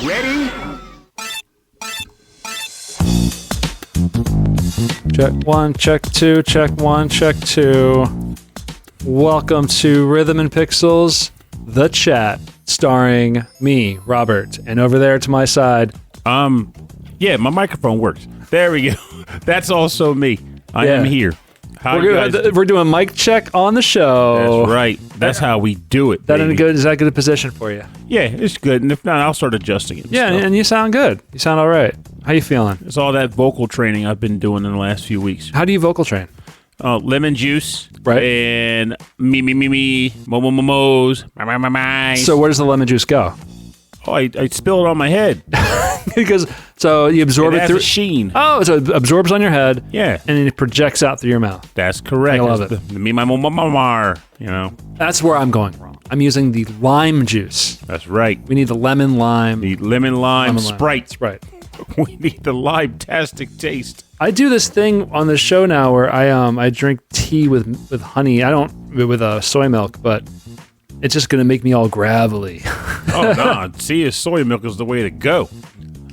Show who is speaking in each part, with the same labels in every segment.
Speaker 1: Ready?
Speaker 2: Check one, check two, check one, check two. Welcome to Rhythm and Pixels, the chat, starring me, Robert, and over there to my side.
Speaker 3: Yeah, my microphone works. There we go. That's also me. I am here.
Speaker 2: We're doing mic check on the show.
Speaker 3: That's right. That's how we do it.
Speaker 2: Is that a good position for you?
Speaker 3: Yeah, it's good. And if not, I'll start adjusting it.
Speaker 2: Yeah, and you sound good. You sound all right. How you feeling?
Speaker 3: It's all that vocal training I've been doing in the last few weeks.
Speaker 2: How do you vocal train?
Speaker 3: Lemon juice,
Speaker 2: right?
Speaker 3: And me, mo's, my.
Speaker 2: So where does the lemon juice go?
Speaker 3: Oh, I spill it on my head.
Speaker 2: Because so you absorb it through
Speaker 3: a sheen.
Speaker 2: Oh, so it absorbs on your head.
Speaker 3: Yeah,
Speaker 2: and then it projects out through your mouth.
Speaker 3: That's correct.
Speaker 2: I love it.
Speaker 3: You know.
Speaker 2: That's where I'm going wrong. I'm using the lime juice.
Speaker 3: That's right.
Speaker 2: We need the lemon lime.
Speaker 3: The lemon lime Sprite.
Speaker 2: Sprite.
Speaker 3: We need the lime-tastic taste.
Speaker 2: I do this thing on the show now where I drink tea with honey. I don't with soy milk, but it's just gonna make me all gravelly.
Speaker 3: Oh no! Tea is soy milk is the way to go.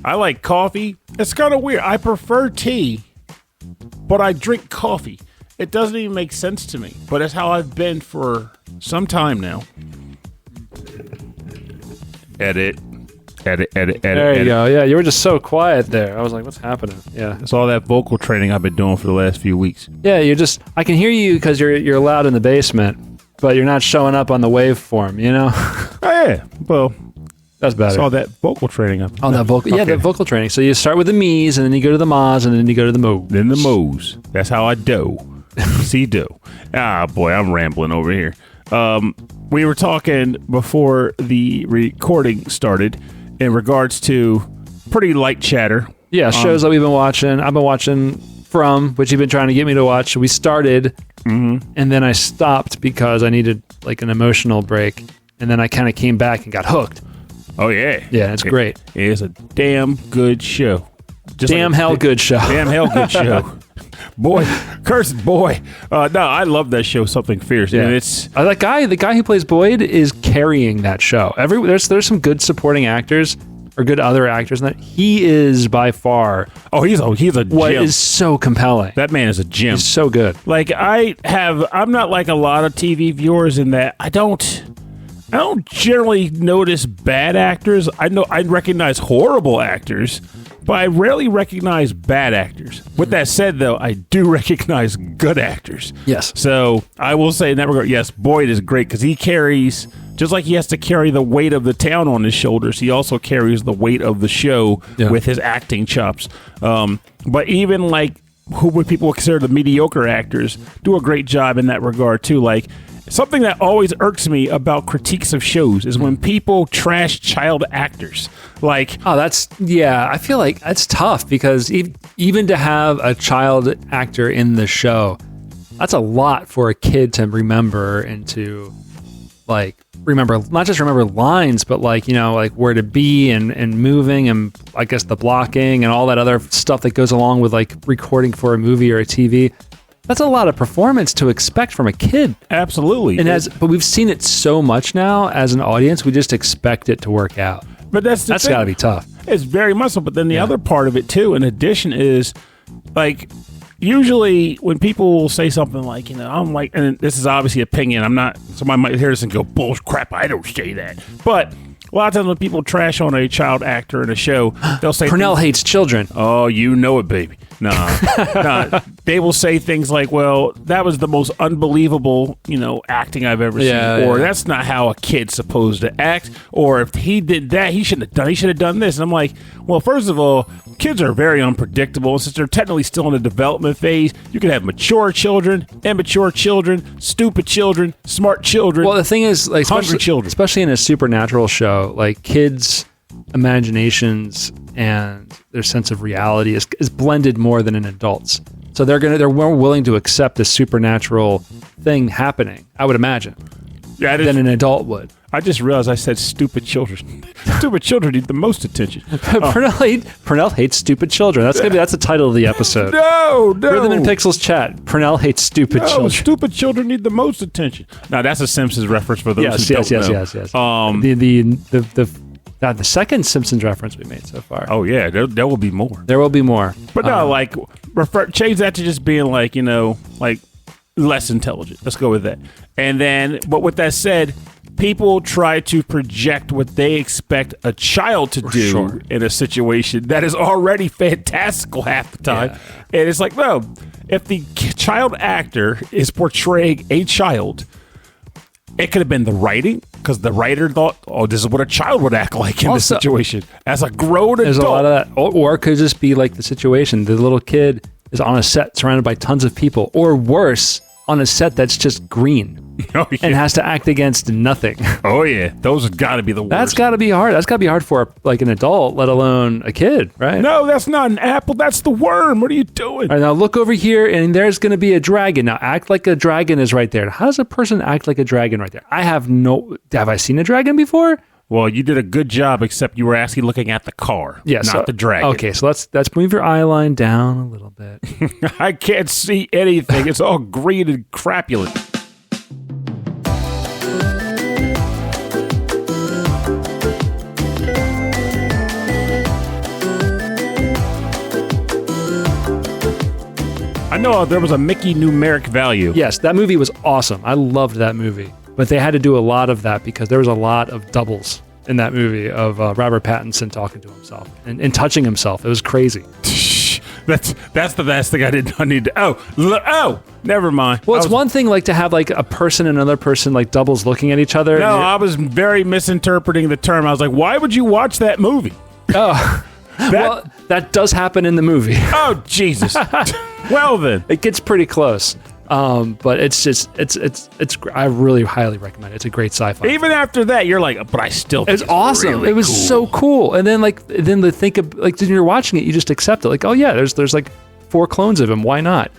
Speaker 3: I like coffee. It's kind of weird. I prefer tea, but I drink coffee. It doesn't even make sense to me, but it's how I've been for some time now. Edit. There
Speaker 2: you go. Yeah, you were just so quiet there. I was like, what's happening? Yeah.
Speaker 3: It's all that vocal training I've been doing for the last few weeks.
Speaker 2: Yeah, I can hear you because you're loud in the basement, but you're not showing up on the waveform, you know?
Speaker 3: Oh, yeah. Well,
Speaker 2: that's better.
Speaker 3: It's all that vocal training.
Speaker 2: That vocal training. So you start with the me's, and then you go to the ma's, and then you go to the mo's.
Speaker 3: Then the mo's. That's how I do. See do. Ah, boy, I'm rambling over here. We were talking before the recording started in regards to pretty light chatter.
Speaker 2: Yeah, shows that we've been watching. I've been watching From, which you've been trying to get me to watch. We started, and then I stopped because I needed like an emotional break, and then I kind of came back and got hooked.
Speaker 3: Oh, yeah.
Speaker 2: Yeah, it's great.
Speaker 3: It is a damn good show.
Speaker 2: Just damn hell good show.
Speaker 3: Damn hell good show. Boy, cursed boy. No, I love that show, Something Fierce.
Speaker 2: Yeah.
Speaker 3: And it's
Speaker 2: the guy who plays Boyd is carrying that show. There's some good supporting actors or good other actors in that. He is by far.
Speaker 3: Oh, he's a gem.
Speaker 2: What is so compelling?
Speaker 3: That man is a gem.
Speaker 2: He's so good.
Speaker 3: Like I'm not like a lot of TV viewers in that I don't generally notice bad actors. I recognize horrible actors, but I rarely recognize bad actors. With that said, though, I do recognize good actors.
Speaker 2: Yes.
Speaker 3: So I will say in that regard, yes, Boyd is great because he carries, just like he has to carry the weight of the town on his shoulders, he also carries the weight of the show with his acting chops. But even like who would people consider the mediocre actors do a great job in that regard too. Like, something that always irks me about critiques of shows is when people trash child actors. Like,
Speaker 2: I feel like that's tough because even to have a child actor in the show, that's a lot for a kid to remember and to like not just remember lines, but like, you know, like where to be and moving and I guess the blocking and all that other stuff that goes along with like recording for a movie or a TV. That's a lot of performance to expect from a kid.
Speaker 3: Absolutely.
Speaker 2: But we've seen it so much now as an audience, we just expect it to work out.
Speaker 3: But that's
Speaker 2: got to be tough.
Speaker 3: It's very much so. But then the other part of it too, in addition, is like usually when people will say something like, you know, I'm like, and this is obviously opinion. Somebody might hear this and go, bull crap, I don't say that. But a lot of times when people trash on a child actor in a show, they'll say
Speaker 2: Pernell hates children.
Speaker 3: Oh, you know it, baby. No. They will say things like, well, that was the most unbelievable, you know, acting I've ever seen. Or that's not how a kid's supposed to act. Or if he did that, he should have done this. And I'm like, well, first of all, kids are very unpredictable. Since they're technically still in the development phase, you can have mature children, immature children, stupid children, smart children.
Speaker 2: Well, the thing is, like,
Speaker 3: hungry children.
Speaker 2: Especially in a supernatural show, like kids' imaginations and their sense of reality is blended more than in adults. So they're more willing to accept a supernatural thing happening, I would imagine, than an adult would.
Speaker 3: I just realized I said stupid children. Stupid children need the most attention.
Speaker 2: Pernell hates stupid children. That's the title of the episode.
Speaker 3: No.
Speaker 2: Rhythm and Pixels chat. Pernell hates stupid children.
Speaker 3: Stupid children need the most attention. Now that's a Simpsons reference for those who don't know.
Speaker 2: Yes. Now, the second Simpsons reference we made so far.
Speaker 3: Oh yeah, there will be more.
Speaker 2: There will be more.
Speaker 3: But no, like change that to just being like, like less intelligent. Let's go with that. And then, but with that said, people try to project what they expect a child to do in a situation that is already fantastical half the time. Yeah. And it's like, no, if the child actor is portraying a child, it could have been the writing, because the writer thought, oh, this is what a child would act like in this situation. As a grown adult.
Speaker 2: There's a lot of that. Or it could just be like the situation. The little kid is on a set surrounded by tons of people. Or worse, on a set that's just green. Oh, yeah. And has to act against nothing.
Speaker 3: Oh, yeah. Those have got to be the worst.
Speaker 2: That's got to be hard. That's got to be hard for like an adult, let alone a kid, right?
Speaker 3: No, that's not an apple. That's the worm. What are you doing?
Speaker 2: All right, now look over here, and there's going to be a dragon. Now act like a dragon is right there. How does a person act like a dragon right there? Have I seen a dragon before?
Speaker 3: Well, you did a good job, except you were actually looking at the car, not the dragon.
Speaker 2: Okay, so let's move your eye line down a little bit.
Speaker 3: I can't see anything. It's all green and crapulent. I know there was a Mickey numeric value.
Speaker 2: Yes, that movie was awesome. I loved that movie. But they had to do a lot of that because there was a lot of doubles in that movie of Robert Pattinson talking to himself and touching himself. It was crazy.
Speaker 3: That's the best thing I did not need to. Oh, never mind.
Speaker 2: Well, it's one thing like to have like a person and another person like doubles looking at each other.
Speaker 3: No, I was very misinterpreting the term. I was like, why would you watch that movie?
Speaker 2: Oh, well, that does happen in the movie.
Speaker 3: Oh, Jesus. Well, then.
Speaker 2: It gets pretty close. But it's I really highly recommend it. It's a great sci-fi.
Speaker 3: Even after that, you're like, but I still think
Speaker 2: it's awesome.
Speaker 3: Really
Speaker 2: it was
Speaker 3: cool.
Speaker 2: So cool. And then the think of like when you're watching it, you just accept it. Like, oh yeah, there's like 4 clones of him. Why not?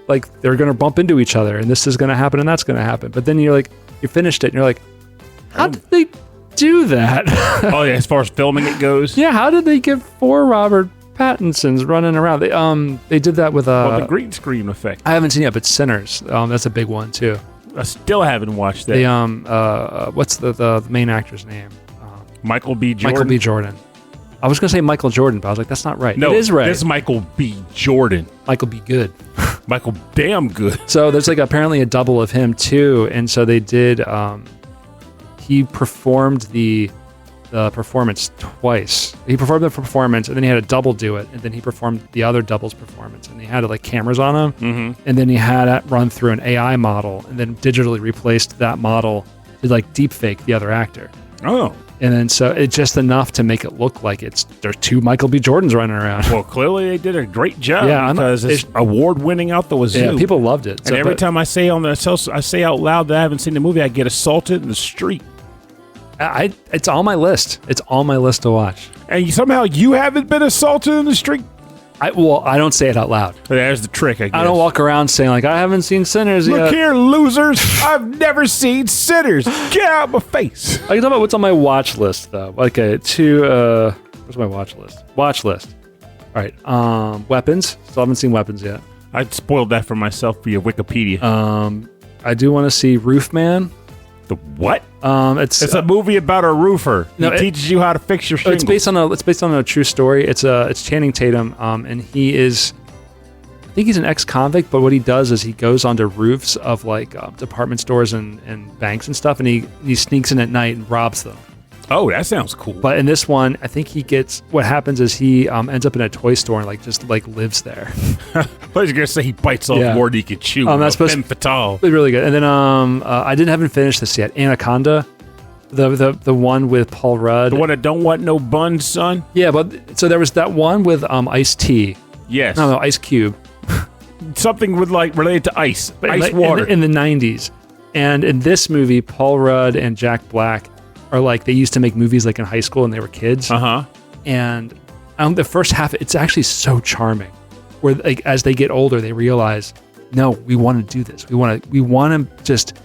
Speaker 2: Like they're gonna bump into each other, and this is gonna happen, and that's gonna happen. But then you finished it, and you're like, how did they do that?
Speaker 3: Oh yeah, as far as filming it goes.
Speaker 2: Yeah, how did they get 4 Robert Pattinsons running around? They did that with
Speaker 3: the green screen effect.
Speaker 2: I haven't seen it, but Sinners. That's a big one too.
Speaker 3: I still haven't watched that.
Speaker 2: What's the main actor's name?
Speaker 3: Michael B. Jordan.
Speaker 2: Michael B. Jordan. I was gonna say Michael Jordan, but I was like, that's not right.
Speaker 3: No,
Speaker 2: it is right.
Speaker 3: This is Michael B. Jordan.
Speaker 2: Michael B. Good.
Speaker 3: Michael damn good.
Speaker 2: So there's like apparently a double of him too, and so they did. He performed the performance twice. He performed the performance, and then he had a double do it, and then he performed the other double's performance, and he had like cameras on him, and then he had it run through an AI model, and then digitally replaced that model to like deep fake the other actor.
Speaker 3: Oh.
Speaker 2: And then so it's just enough to make it look like there's 2 Michael B. Jordans running around.
Speaker 3: Well, clearly they did a great job.
Speaker 2: Yeah,
Speaker 3: because it's award-winning out the wazoo.
Speaker 2: Yeah, people loved it.
Speaker 3: And every time I say out loud that I haven't seen the movie, I get assaulted in the street.
Speaker 2: It's on my list. It's on my list to watch.
Speaker 3: And somehow you haven't been assaulted in the street?
Speaker 2: I don't say it out loud.
Speaker 3: There's the trick, I guess.
Speaker 2: I don't walk around saying like, I haven't seen Sinners yet.
Speaker 3: Look here, losers. I've never seen Sinners. Get out my face.
Speaker 2: I can talk about what's on my watch list, though. Okay, what's my watch list? Watch list. All right. Weapons. Still haven't seen Weapons yet.
Speaker 3: I spoiled that for myself via Wikipedia.
Speaker 2: I do want to see Roofman.
Speaker 3: The what?
Speaker 2: It's
Speaker 3: a movie about a roofer. He teaches you how to fix your shingles.
Speaker 2: It's based on a true story. It's Channing Tatum, and he is, I think he's an ex-convict, but what he does is he goes onto roofs of like department stores and banks and stuff, and he sneaks in at night and robs them.
Speaker 3: Oh, that sounds cool.
Speaker 2: But in this one, I think what happens is he ends up in a toy store and just lives there.
Speaker 3: I was going to say he bites off more than he can chew.
Speaker 2: That's supposed to be really good. And then I haven't finished this yet. Anaconda, the one with Paul Rudd.
Speaker 3: The one that don't want no buns, son?
Speaker 2: Yeah, but so there was that one with Ice-T.
Speaker 3: Yes.
Speaker 2: No, Ice Cube.
Speaker 3: Something with related to ice water.
Speaker 2: In the 90s. And in this movie, Paul Rudd and Jack Black are like, they used to make movies like in high school and they were kids. And the first half, it's actually so charming. Where like as they get older, they realize, no, we want to do this. We want to just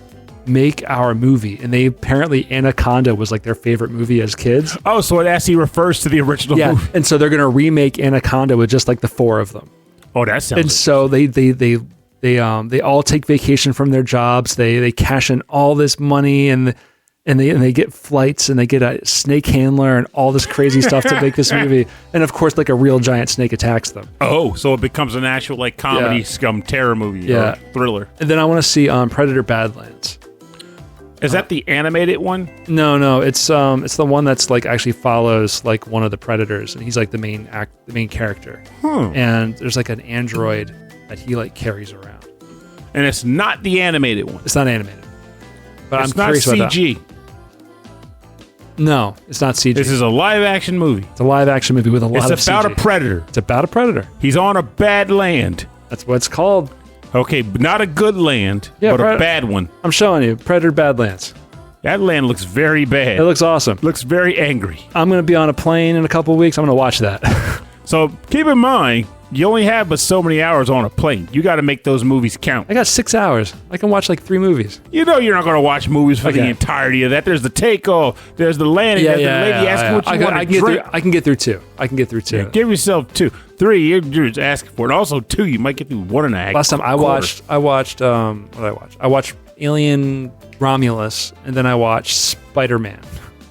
Speaker 2: make our movie. And they apparently Anaconda was like their favorite movie as kids.
Speaker 3: Oh, so it actually refers to the original movie.
Speaker 2: And so they're gonna remake Anaconda with just like the 4 of them.
Speaker 3: Oh, that sounds.
Speaker 2: And so they all take vacation from their jobs. They cash in all this money and and they get flights and they get a snake handler and all this crazy stuff to make this movie. And of course, like a real giant snake attacks them.
Speaker 3: Oh, so it becomes an actual like comedy scum terror movie or thriller.
Speaker 2: And then I want to see Predator Badlands.
Speaker 3: Is that the animated one?
Speaker 2: No, it's the one that's like actually follows like one of the predators, and he's like the main character. And there's like an android that he like carries around.
Speaker 3: And it's not the animated one.
Speaker 2: It's not animated, but
Speaker 3: it's
Speaker 2: I'm curious
Speaker 3: not
Speaker 2: about
Speaker 3: CG.
Speaker 2: that. No, it's not CG.
Speaker 3: This is a live action movie.
Speaker 2: It's a live action movie with a lot of CG.
Speaker 3: It's about a predator.
Speaker 2: It's about a predator.
Speaker 3: He's on a bad land.
Speaker 2: That's what it's called.
Speaker 3: Okay, not a good land, but a bad one.
Speaker 2: I'm showing you, Predator Badlands.
Speaker 3: That land looks very bad.
Speaker 2: It looks awesome.
Speaker 3: Looks very angry.
Speaker 2: I'm going to be on a plane in a couple of weeks. I'm going to watch that.
Speaker 3: So keep in mind, you only have but so many hours on a plane. You got to make those movies count.
Speaker 2: I got 6 hours. I can watch like 3 movies.
Speaker 3: You know you're not going to watch movies for the entirety of that. There's the takeoff. There's the landing. There's the lady asking what you want to drink.
Speaker 2: I can get through 2.
Speaker 3: Yeah, give yourself 2. 3, you're just asking for it. Also, 2, you might get through 1.5.
Speaker 2: Last time I watched, what did I watch? I watched Alien Romulus, and then I watched Spider-Man.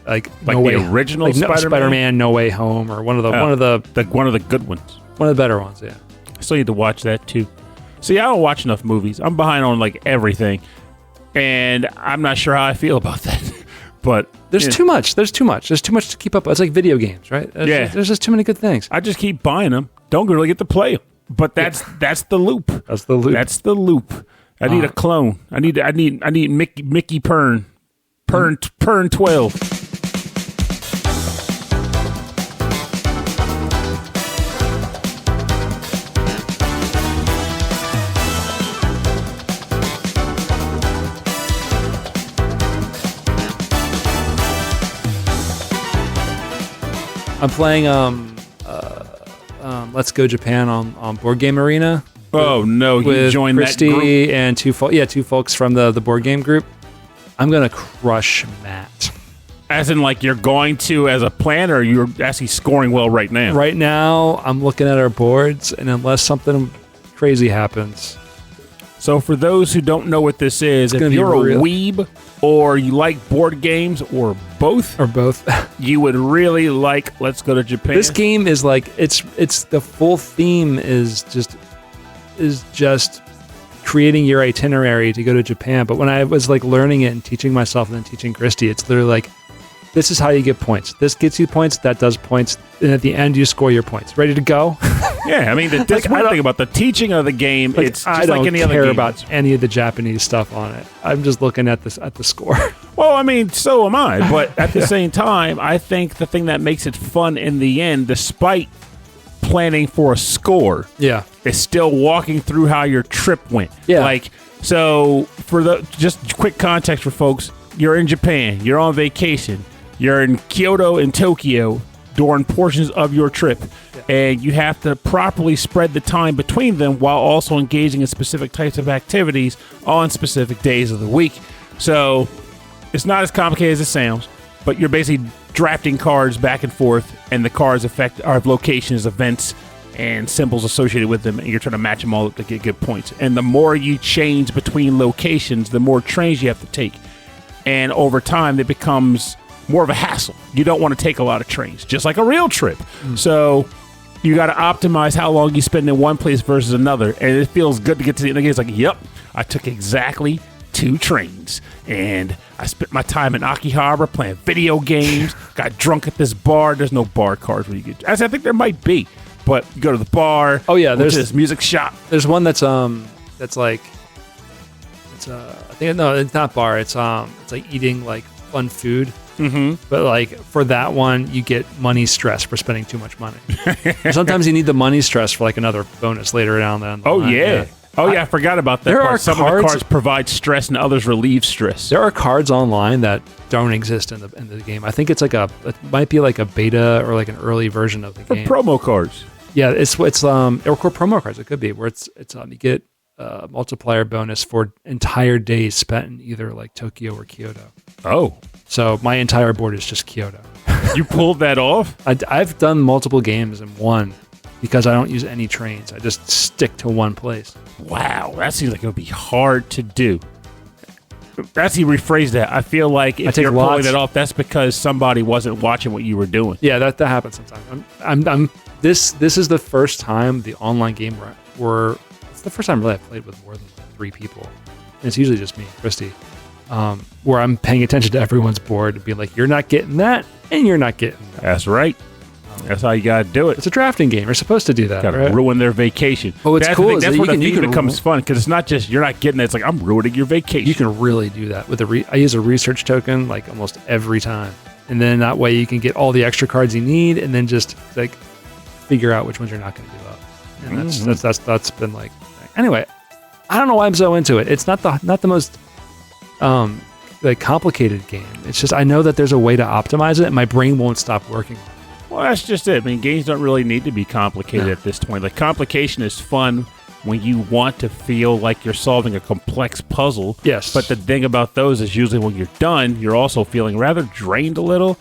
Speaker 2: Like
Speaker 3: No Way, the original
Speaker 2: Spider-Man No Way Home, or one of the
Speaker 3: good ones.
Speaker 2: One of the better ones, yeah.
Speaker 3: I still need to watch that too. See, I don't watch enough movies. I'm behind on like everything, and I'm not sure how I feel about that. But
Speaker 2: there's too much. There's too much to keep up with. It's like video games, right? There's just too many good things.
Speaker 3: I just keep buying them. Don't really get to play them. But that's the loop.
Speaker 2: That's the loop.
Speaker 3: That's the loop. I need a clone. I need Mickey Pern 12.
Speaker 2: I'm playing Let's Go Japan on Board Game Arena.
Speaker 3: Oh no, you joined
Speaker 2: Christy
Speaker 3: that group?
Speaker 2: And two folks from the board game group. I'm gonna crush Matt.
Speaker 3: As in, like, you're going to as a plan, or you're actually scoring well right now?
Speaker 2: Right now, I'm looking at our boards, and unless something crazy happens.
Speaker 3: So for those who don't know what this is, if you're a weeb or you like board games or both, you would really like Let's Go to Japan.
Speaker 2: This game is like it's the full theme is just creating your itinerary to go to Japan. But when I was like learning it and teaching myself and then teaching Christy, it's literally like, this is how you get points. This gets you points. That does points. And at the end, you score your points. Ready to go?
Speaker 3: Yeah, I mean, that's one thing about the teaching of the game. Like, it's just like any other game. I don't care about
Speaker 2: any of the Japanese stuff on it. I'm just looking at the score.
Speaker 3: Well, I mean, so am I. But at the same time, I think the thing that makes it fun in the end, despite planning for a score, is still walking through how your trip went.
Speaker 2: Yeah.
Speaker 3: Like, so for just quick context for folks, you're in Japan, you're on vacation, you're in Kyoto and Tokyo during portions of your trip, and you have to properly spread the time between them while also engaging in specific types of activities on specific days of the week. So it's not as complicated as it sounds, but you're basically drafting cards back and forth, and the cards have locations, events, and symbols associated with them, and you're trying to match them all up to get good points. And the more you change between locations, the more trains you have to take. And over time, it becomes more of a hassle. You don't want to take a lot of trains, just like a real trip. So you got to optimize how long you spend in one place versus another. And it feels good to get to the end of the game. It's like, yep, I took exactly 2 trains. And I spent my time in Akihabara playing video games, got drunk at this bar. There's no bar cards where you get... I think there might be, but you go to the bar.
Speaker 2: Oh, yeah. There's
Speaker 3: this music shop.
Speaker 2: There's one that's like... I think, no, it's not bar. It's like eating like fun food.
Speaker 3: Mm-hmm.
Speaker 2: But like for that one, you get money stress for spending too much money. Sometimes you need the money stress for like another bonus later down the line.
Speaker 3: I forgot about that. Some of the cards provide stress and others relieve stress.
Speaker 2: There are cards online that don't exist in the game. I think it might be like a beta or like an early version of the game.
Speaker 3: Promo cards.
Speaker 2: Yeah, it's or promo cards. It could be where it's you get a multiplier bonus for entire days spent in either like Tokyo or Kyoto.
Speaker 3: Oh.
Speaker 2: So my entire board is just Kyoto.
Speaker 3: You pulled that off?
Speaker 2: I've done multiple games in one because I don't use any trains. I just stick to one place.
Speaker 3: Wow, that seems like it would be hard to do. That's he rephrased that. I feel like if you're pulling it off, that's because somebody wasn't watching what you were doing.
Speaker 2: Yeah, that happens sometimes. This is the first time the online game it's the first time really I played with more than 3 people. And it's usually just me and Christy, where I'm paying attention to everyone's board and being like, you're not getting that, and you're not getting that.
Speaker 3: That's right. That's how you got to do it.
Speaker 2: It's a drafting game. You're supposed to do that.
Speaker 3: Got to ruin their vacation.
Speaker 2: Oh, what's cool is
Speaker 3: that's where the theme becomes fun, because it's not just you're not getting it. It's like, I'm ruining your vacation.
Speaker 2: You can really do that with I use a research token like almost every time, and then that way you can get all the extra cards you need, and then just like figure out which ones you're not going to give up. And that's been like anyway. I don't know why I'm so into it. It's not the most like complicated game. It's just I know that there's a way to optimize it, and my brain won't stop working on it.
Speaker 3: Well, that's just it. I mean, games don't really need to be complicated at this point. Like, complication is fun when you want to feel like you're solving a complex puzzle.
Speaker 2: Yes.
Speaker 3: But the thing about those is usually when you're done, you're also feeling rather drained a little.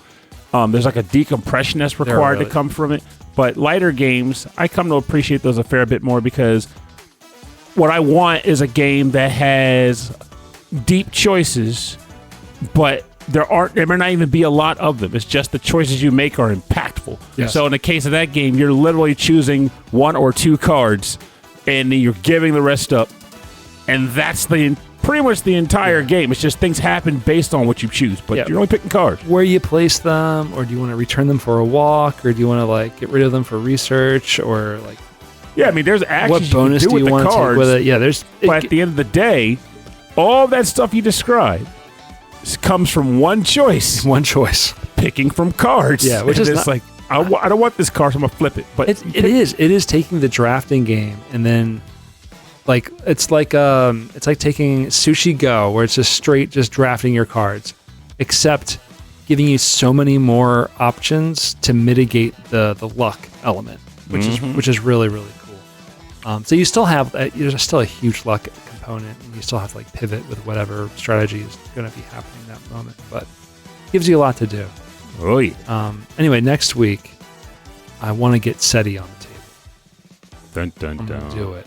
Speaker 3: There's like a decompression that's required to come from it. But lighter games, I come to appreciate those a fair bit more, because what I want is a game that has deep choices, but there may not even be a lot of them. It's just the choices you make are impactful.
Speaker 2: Yes.
Speaker 3: So in the case of that game, you're literally choosing 1 or 2 cards, and you're giving the rest up. And that's pretty much the entire game. It's just things happen based on what you choose, but you're only picking cards.
Speaker 2: Where you place them, or do you want to return them for a walk, or do you want to like get rid of them for research, or like...
Speaker 3: Yeah, I mean, there's actions
Speaker 2: what bonus
Speaker 3: you can do with the cards,
Speaker 2: with it? Yeah,
Speaker 3: but at the end of the day, all that stuff you described comes from one choice.
Speaker 2: One choice.
Speaker 3: Picking from cards.
Speaker 2: Yeah, which is
Speaker 3: like, I don't want this card, so I'm going to flip it. But
Speaker 2: it is taking the drafting game, and then like it's like taking Sushi Go, where it's just drafting your cards, except giving you so many more options to mitigate the luck element, which is really, really cool. So you still have there's still a huge luck component, and you still have to like pivot with whatever strategy is going to be happening in that moment, but it gives you a lot to do.
Speaker 3: Oh yeah.
Speaker 2: Anyway, next week I want to get SETI on the table.
Speaker 3: Dun dun
Speaker 2: I'm
Speaker 3: dun.
Speaker 2: gonna do it.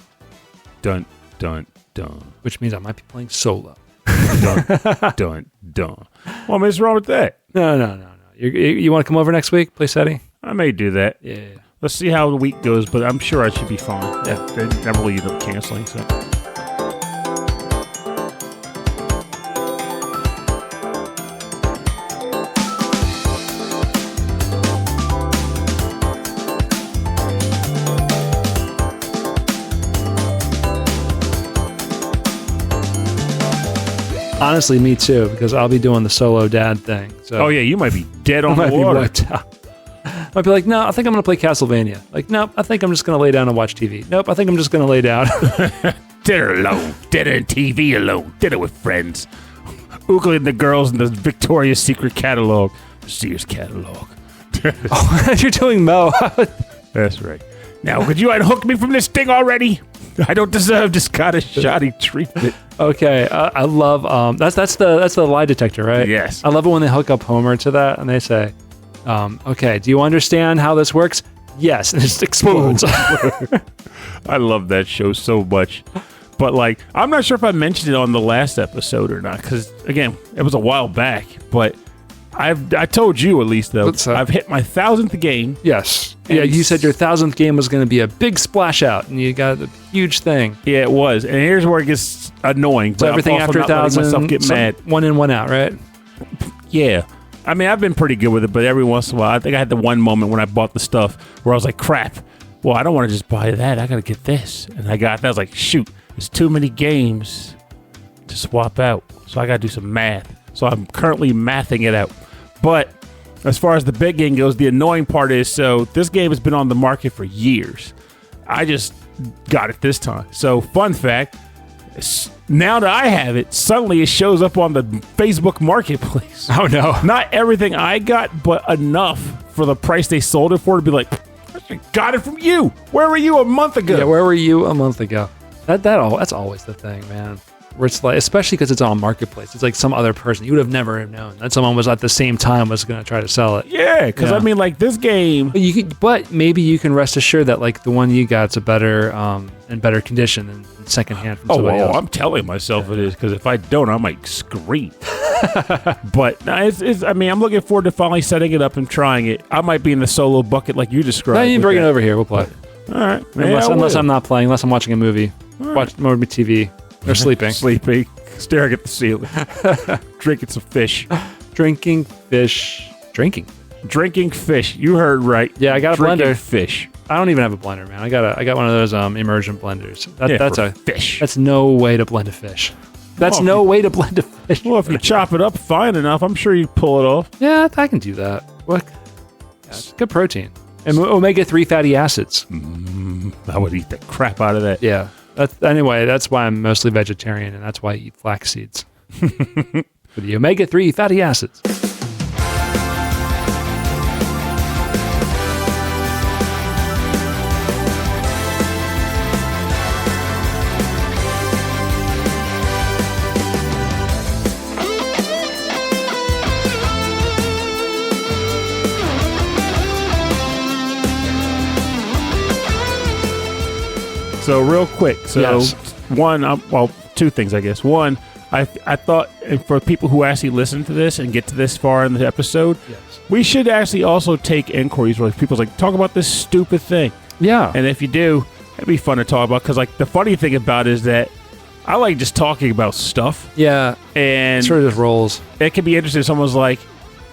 Speaker 3: Dun dun dun.
Speaker 2: Which means I might be playing solo.
Speaker 3: Dun dun dun. Well, what's wrong with that?
Speaker 2: No. You want to come over next week, play SETI?
Speaker 3: I may do that.
Speaker 2: Yeah.
Speaker 3: Let's see how the week goes, but I'm sure I should be fine. Yeah, they never really end up canceling, so.
Speaker 2: Honestly, me too, because I'll be doing the solo dad thing. So
Speaker 3: oh yeah, you might be dead on the water.
Speaker 2: Might be like, no, I think I'm going to play Castlevania. Like, nope, I think I'm just going to lay down and watch TV. Nope, I think I'm just going to lay down.
Speaker 3: Dinner alone. Dinner and TV alone. Dinner with friends. Oogling the girls in the Victoria's Secret catalog. Sears catalog.
Speaker 2: Oh, you're doing Mo.
Speaker 3: That's right. Now, could you unhook me from this thing already? I don't deserve this kind of shoddy treatment.
Speaker 2: Okay, I love that's the lie detector, right?
Speaker 3: Yes.
Speaker 2: I love it when they hook up Homer to that and they say, okay, do you understand how this works? Yes, and it just explodes.
Speaker 3: I love that show so much. But like, I'm not sure if I mentioned it on the last episode or not, because again, it was a while back. But I told you at least though, I've hit my 1,000th game.
Speaker 2: Yes. Yeah, you said your 1,000th game was going to be a big splash out, and you got a huge thing.
Speaker 3: Yeah, it was. And here's where it gets annoying.
Speaker 2: So
Speaker 3: but
Speaker 2: everything after 1,000,
Speaker 3: myself get mad.
Speaker 2: 1 in, 1 out, right?
Speaker 3: Yeah. I mean, I've been pretty good with it, but every once in a while, I think I had the one moment when I bought the stuff where I was like, crap, well, I don't want to just buy that. I got to get this. And I got that. I was like, shoot, there's too many games to swap out. So I got to do some math. So I'm currently mathing it out. But as far as the big game goes, the annoying part is, so this game has been on the market for years. I just got it this time. So fun fact, now that I have it, suddenly it shows up on the Facebook Marketplace.
Speaker 2: Oh, no.
Speaker 3: Not everything I got, but enough for the price they sold it for to be like, I got it from you. Where were you a month ago?
Speaker 2: Yeah, where were you a month ago? That's always the thing, man. where it's like, especially because it's on Marketplace, it's like some other person you would have never known that someone was at the same time was going to try to sell it.
Speaker 3: Yeah, because I mean, like this game.
Speaker 2: But maybe you can rest assured that like the one you got's a better in better condition than secondhand from somebody else.
Speaker 3: I'm telling myself it is, because if I don't, I might scream. But no, it's. I mean, I'm looking forward to finally setting it up and trying it. I might be in the solo bucket like you described.
Speaker 2: No, you can bring it over here. We'll play.
Speaker 3: All right.
Speaker 2: Unless I'm not playing, unless I'm watching a movie, watching TV, or sleeping.
Speaker 3: Sleeping, staring at the ceiling, drinking some fish.
Speaker 2: Drinking fish. You heard right.
Speaker 3: Yeah,
Speaker 2: I got a
Speaker 3: drinking
Speaker 2: blender.
Speaker 3: Fish.
Speaker 2: I don't even have a blender, man. I got one of those immersion blenders. That's a
Speaker 3: fish.
Speaker 2: That's no way to blend a fish. Way to blend a fish.
Speaker 3: Well, if you chop it up fine enough, I'm sure you pull it off.
Speaker 2: Yeah, I can do that. What? Yeah, it's good protein. And omega-3 fatty acids.
Speaker 3: I would eat the crap out of that.
Speaker 2: Yeah. Anyway, that's why I'm mostly vegetarian, and that's why I eat flax seeds. For the omega-3 fatty acids.
Speaker 3: So real quick,
Speaker 2: yes.
Speaker 3: Two things, I guess. One, I thought for people who actually listen to this and get to this far in the episode, we should actually also take inquiries where people's like, talk about this stupid thing.
Speaker 2: Yeah.
Speaker 3: And if you do, it'd be fun to talk about, because like the funny thing about it is that I like just talking about stuff.
Speaker 2: Yeah.
Speaker 3: And
Speaker 2: it sort of just rolls.
Speaker 3: It can be interesting if someone's like,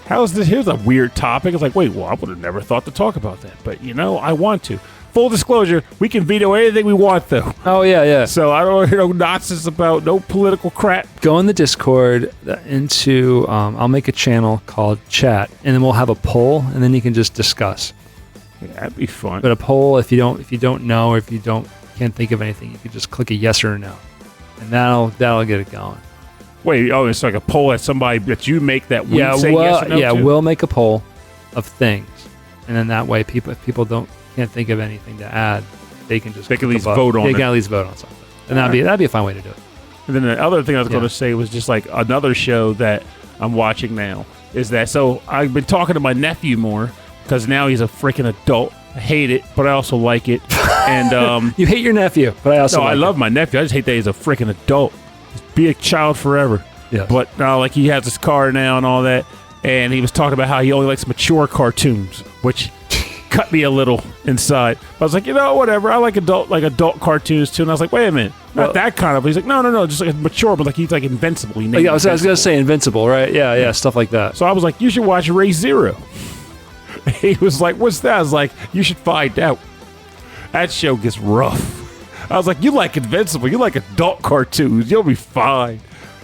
Speaker 3: how's this? Here's a weird topic. It's like, wait, well, I would have never thought to talk about that. But, I want to. Full disclosure, we can veto anything we want, though.
Speaker 2: Oh, yeah.
Speaker 3: So I don't want to hear no nonsense about no political crap.
Speaker 2: Go in the Discord into, I'll make a channel called Chat, and then we'll have a poll, and then you can just discuss.
Speaker 3: Yeah, that'd be fun.
Speaker 2: But a poll, if you don't know, or if you can't think of anything, you can just click a yes or a no, and that'll get it going.
Speaker 3: Wait, it's like a poll at somebody that you make that we say yes or no to?
Speaker 2: We'll make a poll of things, and then that way, if people can't think of anything to add, they can just
Speaker 3: at least vote on it.
Speaker 2: They can at least vote on something, and that'd be a fun way to do it.
Speaker 3: And then the other thing I was going to say was just like another show that I'm watching now is that. So I've been talking to my nephew more because now he's a freaking adult. I hate it, but I also like it. And
Speaker 2: you hate your nephew, but I also
Speaker 3: I love my nephew. I just hate that he's a freaking adult. Just be a child forever.
Speaker 2: Yeah.
Speaker 3: But now, like, he has his car now and all that, and he was talking about how he only likes mature cartoons, which cut me a little inside. But I was like, whatever. I like adult cartoons too. And I was like, wait a minute, not that kind of. He's like, no, just like mature, but like he's like Invincible.
Speaker 2: I was gonna say Invincible, right? Yeah, stuff like that.
Speaker 3: So I was like, you should watch Ray Zero. He was like, what's that? I was like, you should find out. That show gets rough. I was like, you like Invincible, you like adult cartoons, you'll be fine.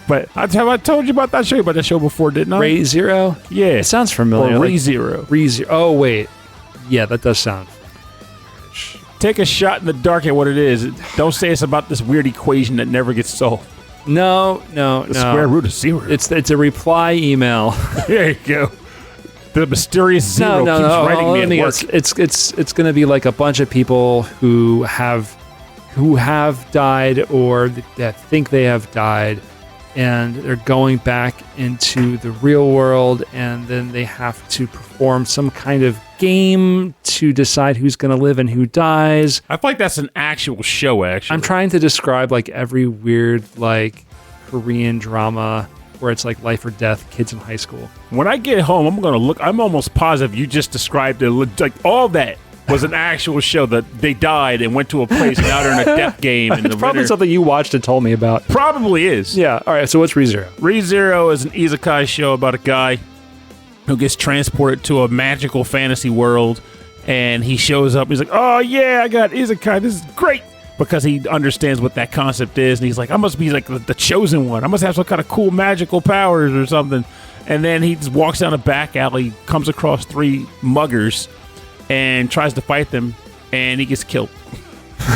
Speaker 3: But have I told you about that show before, didn't I?
Speaker 2: Ray Zero?
Speaker 3: Yeah.
Speaker 2: It sounds familiar.
Speaker 3: Or Ray Zero.
Speaker 2: Oh, wait. Yeah, that does sound.
Speaker 3: Take a shot in the dark at what it is. Don't say it's about this weird equation that never gets solved.
Speaker 2: No.
Speaker 3: The square root of zero.
Speaker 2: It's a reply email.
Speaker 3: There you go. The mysterious zero keeps writing me at work.
Speaker 2: It's going to be like a bunch of people who have died or that think they have died, and they're going back into the real world, and then they have to perform some kind of game to decide who's going to live and who dies.
Speaker 3: I feel like that's an actual show, actually.
Speaker 2: I'm trying to describe like every weird like Korean drama where it's like life or death, kids in high school.
Speaker 3: When I get home, I'm going to look. I'm almost positive you just described it. Like all that was an actual show that they died and went to a place and now they're in a death game.
Speaker 2: It's probably something you watched and told me about.
Speaker 3: Probably is.
Speaker 2: Yeah. All right. So what's ReZero?
Speaker 3: ReZero is an isekai show about a guy who gets transported to a magical fantasy world, and he shows up. He's like, oh, yeah, I got isekai. This is great. Because he understands what that concept is, and he's like, I must be like the chosen one. I must have some kind of cool magical powers or something. And then he just walks down a back alley, comes across 3 muggers, and tries to fight them, and he gets killed.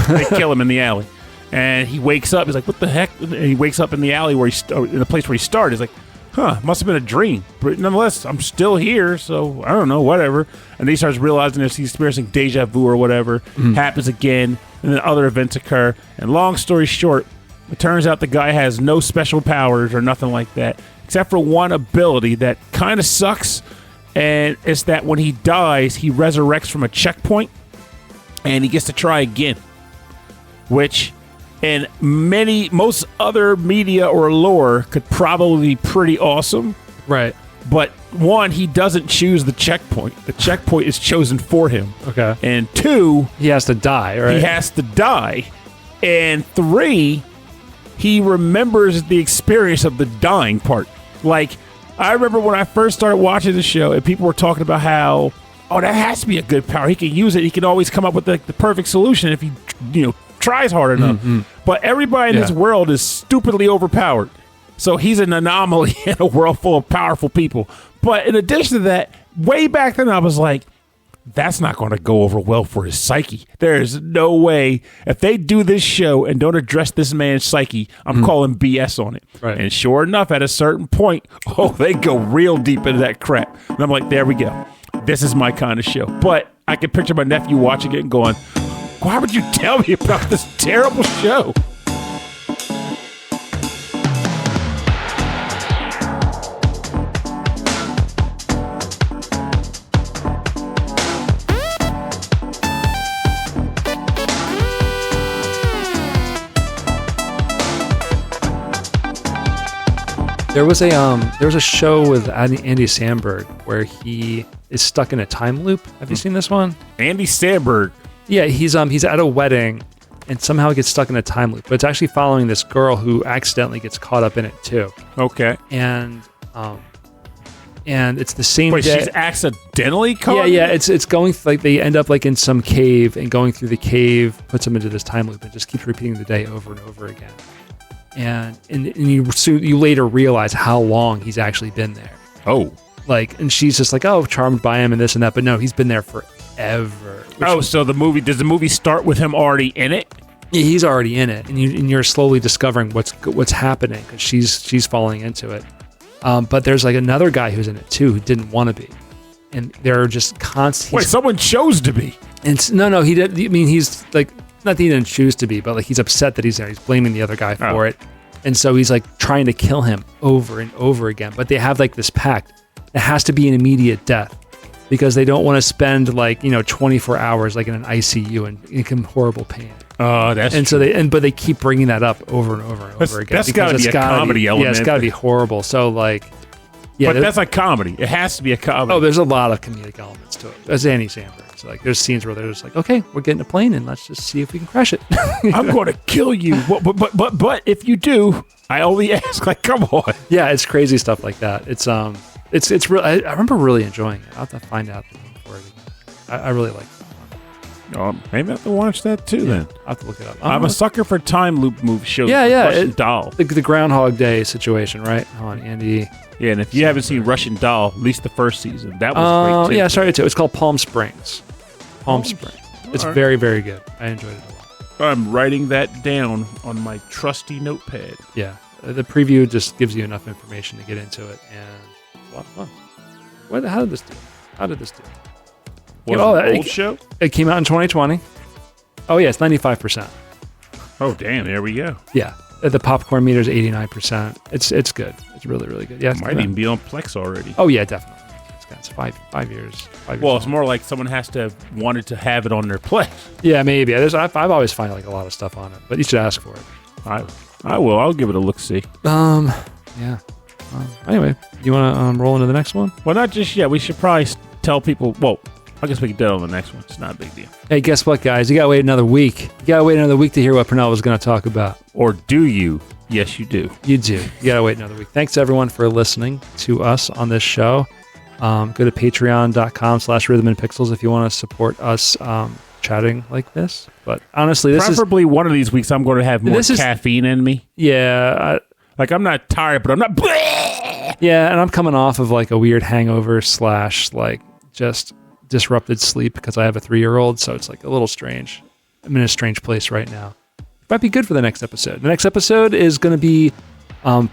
Speaker 3: They kill him in the alley. And he wakes up. He's like, what the heck? And he wakes up in the alley in the place where he started. He's like, must have been a dream. But nonetheless, I'm still here, so I don't know, whatever. And then he starts realizing he's experiencing deja vu or whatever. Happens again, and then other events occur. And long story short, It turns out the guy has no special powers or nothing like that, except for one ability that kind of sucks, and it's that when he dies, he resurrects from a checkpoint, and he gets to try again, which in most other media or lore could probably be pretty awesome.
Speaker 2: Right.
Speaker 3: But one, he doesn't choose the checkpoint. The checkpoint is chosen for him.
Speaker 2: Okay.
Speaker 3: And two,
Speaker 2: he has to die, right?
Speaker 3: He has to die. And three, he remembers the experience of the dying part. Like, I remember when I first started watching the show and people were talking about how, oh, that has to be a good power. He can use it. He can always come up with the perfect solution if he, tries hard enough. Mm-hmm. But everybody in his world is stupidly overpowered. So he's an anomaly in a world full of powerful people. But in addition to that, way back then I was like, that's not going to go over well for his psyche. There is no way. If they do this show and don't address this man's psyche, I'm calling BS on it.
Speaker 2: Right.
Speaker 3: And sure enough, at a certain point, they go real deep into that crap. And I'm like, there we go. This is my kind of show. But I can picture my nephew watching it and going, why would you tell me about this terrible show?
Speaker 2: There was a show with Andy Samberg where he is stuck in a time loop. Have you seen this one?
Speaker 3: Andy Samberg.
Speaker 2: Yeah, he's at a wedding and somehow gets stuck in a time loop. But it's actually following this girl who accidentally gets caught up in it too.
Speaker 3: Okay.
Speaker 2: And it's the same
Speaker 3: Wait,
Speaker 2: day.
Speaker 3: she's accidentally caught?
Speaker 2: Yeah, it's going like they end up like in some cave, and going through the cave puts them into this time loop and just keeps repeating the day over and over again. And you later realize how long he's actually been there.
Speaker 3: Oh.
Speaker 2: Like, and she's just like, oh, charmed by him and this and that. But no, he's been there forever.
Speaker 3: So does the movie start with him already in it?
Speaker 2: Yeah, he's already in it. And you're slowly discovering what's happening because she's falling into it. But there's like another guy who's in it too who didn't want to be. And they're just constant.
Speaker 3: Wait, someone chose to be?
Speaker 2: And no, he did. I mean, he's like, not that he didn't choose to be, but like he's upset that he's there. He's blaming the other guy for it. And so he's like trying to kill him over and over again. But they have like this pact. It has to be an immediate death because they don't want to spend like, 24 hours like in an ICU and in horrible pain.
Speaker 3: Oh, that's
Speaker 2: and
Speaker 3: true.
Speaker 2: So but they keep bringing that up over and over and over again.
Speaker 3: That's got to be a comedy element.
Speaker 2: Yeah, it's got to be horrible. So like, yeah,
Speaker 3: but that's a comedy. It has to be a comedy.
Speaker 2: Oh, there's a lot of comedic elements to it. That's Andy Samberg. So like, there's scenes where they're just like, okay, we're getting a plane and let's just see if we can crash it.
Speaker 3: I'm going to kill you. But if you do, I only ask. Like, come on.
Speaker 2: Yeah, it's crazy stuff like that. It's real. I remember really enjoying it. I'll have to find out the name for it again. I really like that one.
Speaker 3: Maybe I have to watch that too. Then
Speaker 2: I'll have to look it up.
Speaker 3: I'm a sucker for time loop movie shows.
Speaker 2: Yeah.
Speaker 3: Russian Doll.
Speaker 2: The Groundhog Day situation, right? On Andy.
Speaker 3: Yeah, and if you haven't seen Russian Doll, at least the first season, that was great too.
Speaker 2: Yeah, sorry too. It's called Palm Springs. Palm Springs. It's very, very good. I enjoyed it a lot.
Speaker 3: I'm writing that down on my trusty notepad.
Speaker 2: Yeah, the preview just gives you enough information to get into it, and it's a lot of fun. How did this do?
Speaker 3: Was it an old show?
Speaker 2: It came out in 2020. Oh yeah, it's 95%.
Speaker 3: Oh damn, there we go.
Speaker 2: Yeah, the popcorn meter is 89%. It's good. It's really, really good. Yeah,
Speaker 3: it might even be on Plex already.
Speaker 2: Oh yeah, definitely. It's 5 years.
Speaker 3: Well, it's more like someone has to have wanted to have it on their Plex.
Speaker 2: Yeah, maybe. I've always find like a lot of stuff on it, but you should ask for it.
Speaker 3: I will. I'll give it a look-see.
Speaker 2: Yeah. Anyway, you want to roll into the next one?
Speaker 3: Well, not just yet. We should probably tell people. Well, I guess we can do it on the next one. It's not a big deal.
Speaker 2: Hey, guess what, guys? You got to wait another week. You got to wait another week to hear what Pernell was going to talk about.
Speaker 3: Or do you? Yes, you do.
Speaker 2: You do. You got to wait another week. Thanks, everyone, for listening to us on this show. Go to patreon.com/Rhythm and Pixels if you want to support us chatting like this. But honestly,
Speaker 3: preferably one of these weeks I'm going to have more caffeine in me.
Speaker 2: Yeah.
Speaker 3: I'm not tired, but I'm not...
Speaker 2: Yeah, and I'm coming off of like a weird hangover / like just disrupted sleep because I have a 3-year-old, so it's like a little strange. I'm in a strange place right now. Might be good for the next episode. The next episode is going to be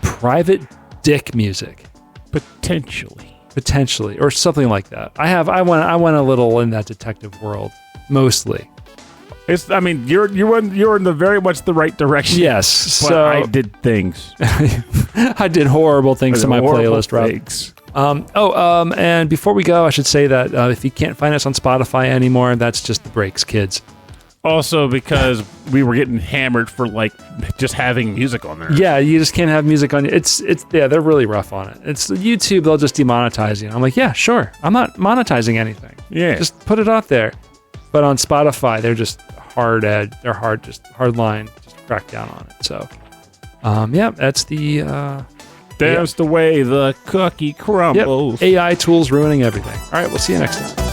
Speaker 2: private dick music. Potentially, or something like that. I went a little in that detective world, mostly.
Speaker 3: I mean, you're in the very much the right direction.
Speaker 2: Yes.
Speaker 3: But
Speaker 2: So
Speaker 3: I did things.
Speaker 2: I did horrible things to my playlist, Rob. And before we go, I should say that if you can't find us on Spotify anymore, that's just the breaks, kids.
Speaker 3: Also, because we were getting hammered for like just having music on there.
Speaker 2: Yeah, you just can't have music on. They're really rough on it. It's YouTube; they'll just demonetize you. I'm like, yeah, sure. I'm not monetizing anything.
Speaker 3: Yeah,
Speaker 2: just put it out there. But on Spotify, they're just hard line, just crack down on it. So, that's the.
Speaker 3: That's the way the cookie crumbles.
Speaker 2: Yep. AI tools ruining everything. All right, we'll see you next time.